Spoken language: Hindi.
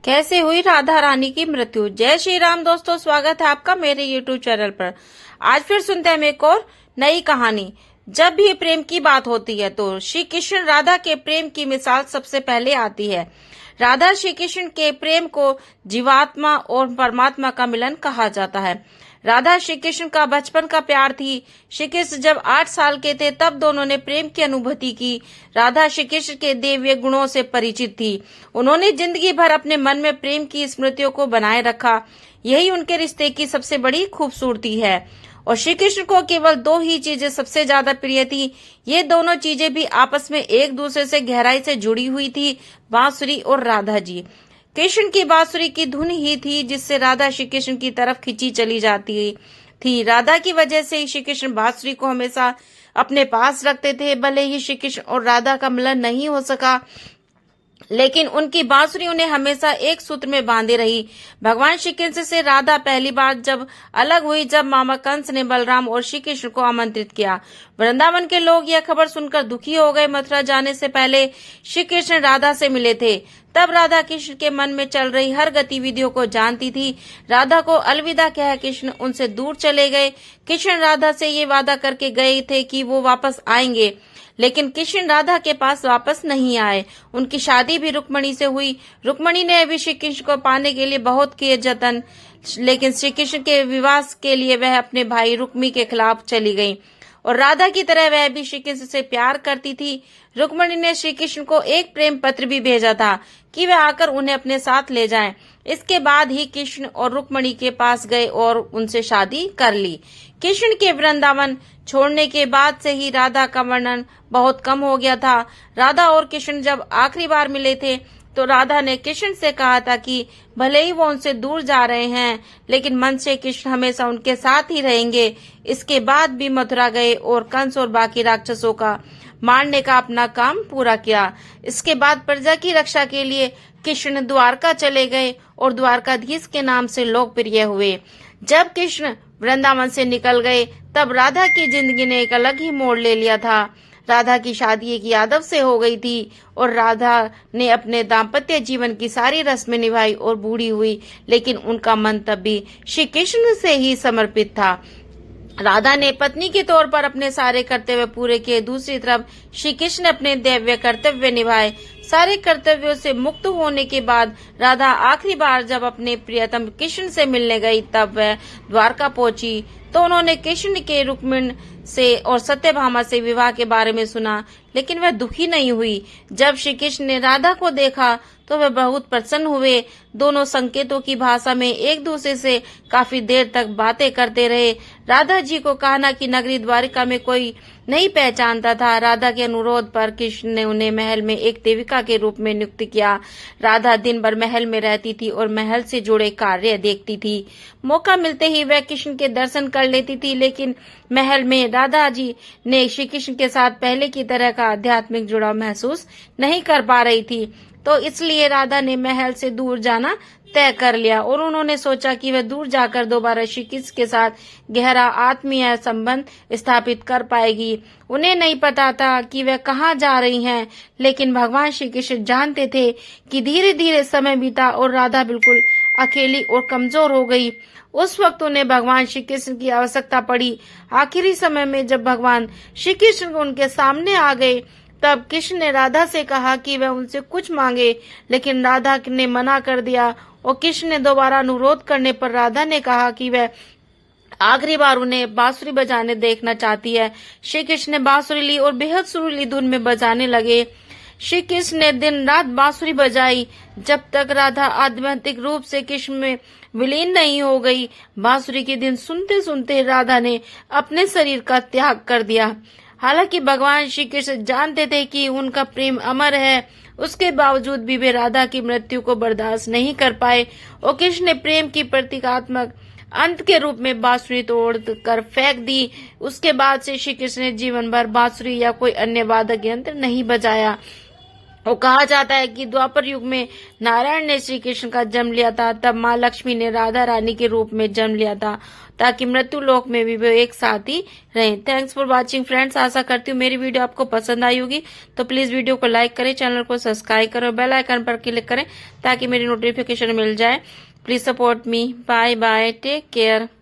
कैसे हुई राधा रानी की मृत्यु। जय श्री राम दोस्तों, स्वागत है आपका मेरे यूट्यूब चैनल पर। आज फिर सुनते हैं एक और नई कहानी। जब भी प्रेम की बात होती है तो श्री कृष्ण राधा के प्रेम की मिसाल सबसे पहले आती है। राधा श्री कृष्ण के प्रेम को जीवात्मा और परमात्मा का मिलन कहा जाता है। राधा श्री कृष्ण का बचपन का प्यार थी। श्री कृष्ण जब 8 साल के थे तब दोनों ने प्रेम की अनुभूति की। राधा श्री कृष्ण के दिव्य गुणों से परिचित थी। उन्होंने जिंदगी भर अपने मन में प्रेम की स्मृतियों को बनाए रखा। यही उनके रिश्ते की सबसे बड़ी खूबसूरती है। और श्री कृष्ण को केवल 2 ही चीजें सबसे ज्यादा प्रिय थी। ये दोनों चीजें भी आपस में एक दूसरे से गहराई से जुड़ी हुई थी, बांसुरी और राधा जी। कृष्ण की बांसुरी की धुन ही थी जिससे राधा श्री कृष्ण की तरफ खींची चली जाती थी। राधा की वजह से श्री कृष्ण बांसुरी को हमेशा अपने पास रखते थे। भले ही श्री कृष्ण और राधा का मिलन नहीं हो सका, लेकिन उनकी बांसुरी उन्हें हमेशा एक सूत्र में बांधे रही। भगवान श्री कृष्ण से राधा पहली बार जब अलग हुई, जब मामा कंस ने बलराम और श्री कृष्ण को आमंत्रित किया। वृंदावन के लोग यह खबर सुनकर दुखी हो गए। मथुरा जाने से पहले श्री कृष्ण राधा से मिले थे। तब राधा कृष्ण के मन में चल रही हर गतिविधियों को जानती थी। राधा को अलविदा कह कृष्ण उनसे दूर चले गए। कृष्ण राधा से ये वादा करके गए थे कि वो वापस आएंगे, लेकिन कृष्ण राधा के पास वापस नहीं आए। उनकी शादी भी रुक्मणी से हुई। रुक्मणी ने भी श्री कृष्ण को पाने के लिए बहुत किए जतन, लेकिन श्री कृष्ण के विवाह के लिए वह अपने भाई रुक्मी के खिलाफ चली गई। और राधा की तरह वह भी श्री कृष्ण से प्यार करती थी। रुक्मणी ने श्री कृष्ण को एक प्रेम पत्र भी भेजा था कि वह आकर उन्हें अपने साथ ले जाएं। इसके बाद ही कृष्ण और रुक्मणी के पास गए और उनसे शादी कर ली। कृष्ण के वृंदावन छोड़ने के बाद से ही राधा का वर्णन बहुत कम हो गया था। राधा और कृष्ण जब आखिरी बार मिले थे तो राधा ने कृष्ण से कहा था कि भले ही वो उनसे दूर जा रहे हैं, लेकिन मन से कृष्ण हमेशा उनके साथ ही रहेंगे। इसके बाद भी मथुरा गए और कंस और बाकी राक्षसों का मारने का अपना काम पूरा किया। इसके बाद प्रजा की रक्षा के लिए कृष्ण द्वारका चले गए और द्वारकाधीश के नाम से लोकप्रिय हुए। जब कृष्ण वृंदावन से निकल गए तब राधा की जिंदगी ने एक अलग ही मोड़ ले लिया था। राधा की शादी एक यादव से हो गई थी और राधा ने अपने दाम्पत्य जीवन की सारी रस्में निभाई और बूढ़ी हुई, लेकिन उनका मन तब भी श्री कृष्ण से ही समर्पित था। राधा ने पत्नी के तौर पर अपने सारे कर्तव्य पूरे किए। दूसरी तरफ श्री कृष्ण अपने दैव्य कर्तव्य निभाए। सारे कर्तव्यों से मुक्त होने के बाद राधा आखिरी बार जब अपने प्रियतम कृष्ण से मिलने गई तब वह द्वारका पहुंची तो उन्होंने कृष्ण के रुक्मिणी से और सत्यभामा से विवाह के बारे में सुना, लेकिन वह दुखी नहीं हुई। जब श्री कृष्ण ने राधा को देखा तो वह बहुत प्रसन्न हुए। दोनों संकेतों की भाषा में एक दूसरे से काफी देर तक बातें करते रहे। राधा जी को कान्हा की नगरी द्वारिका में कोई नहीं पहचानता था। राधा के अनुरोध पर कृष्ण ने उन्हें महल में एक देविका के रूप में नियुक्त किया। राधा दिन भर महल में रहती थी और महल से जुड़े कार्य देखती थी। मौका मिलते ही वह कृष्ण के दर्शन कर लेती थी, लेकिन महल में राधा जी ने श्री कृष्ण के साथ पहले की तरह का आध्यात्मिक जुड़ाव महसूस नहीं कर पा रही थी, तो इसलिए राधा ने महल से दूर जाना तय कर लिया और उन्होंने सोचा कि वह दूर जाकर दोबारा श्री कृष्ण के साथ गहरा आत्मीय संबंध स्थापित कर पाएगी। उन्हें नहीं पता था कि वह कहाँ जा रही हैं, लेकिन भगवान श्री कृष्ण जानते थे कि धीरे धीरे समय बीता और राधा बिल्कुल अकेली और कमजोर हो गई। उस वक्त उन्हें भगवान श्री कृष्ण की आवश्यकता पड़ी। आखिरी समय में जब भगवान श्री कृष्ण उनके सामने आ गए तब कृष्ण ने राधा से कहा कि वह उनसे कुछ मांगे, लेकिन राधा ने मना कर दिया और कृष्ण ने दोबारा अनुरोध करने पर राधा ने कहा कि वह आखिरी बार उन्हें बांसुरी बजाने देखना चाहती है। श्री कृष्ण ने बांसुरी ली और बेहद सुरीली धुन में बजाने लगे। श्री कृष्ण ने दिन रात बांसुरी बजाई जब तक राधा आध्यात्मिक रूप से कृष्ण में विलीन नहीं हो गई। बांसुरी के दिन सुनते सुनते राधा ने अपने शरीर का त्याग कर दिया। हालांकि भगवान श्री कृष्ण जानते थे कि उनका प्रेम अमर है, उसके बावजूद भी वे राधा की मृत्यु को बर्दाश्त नहीं कर पाए और कृष्ण ने प्रेम की प्रतीकात्मक अंत के रूप में बांसुरी तोड़ कर फेंक दी। उसके बाद से श्री कृष्ण ने जीवन भर बांसुरी या कोई अन्य वादक यंत्र नहीं बजाया। और कहा जाता है कि द्वापर युग में नारायण ने श्री कृष्ण का जन्म लिया था, तब माँ लक्ष्मी ने राधा रानी के रूप में जन्म लिया था, ताकि मृत्यु लोक में भी वे एक साथ ही रहें। Thanks for watching friends. आशा करती हूँ मेरी वीडियो आपको पसंद आई होगी, तो प्लीज वीडियो को लाइक करें, चैनल को सब्सक्राइब करें और बेल आइकन पर क्लिक करें ताकि मेरी नोटिफिकेशन मिल जाए। Please support me. Bye bye, take care.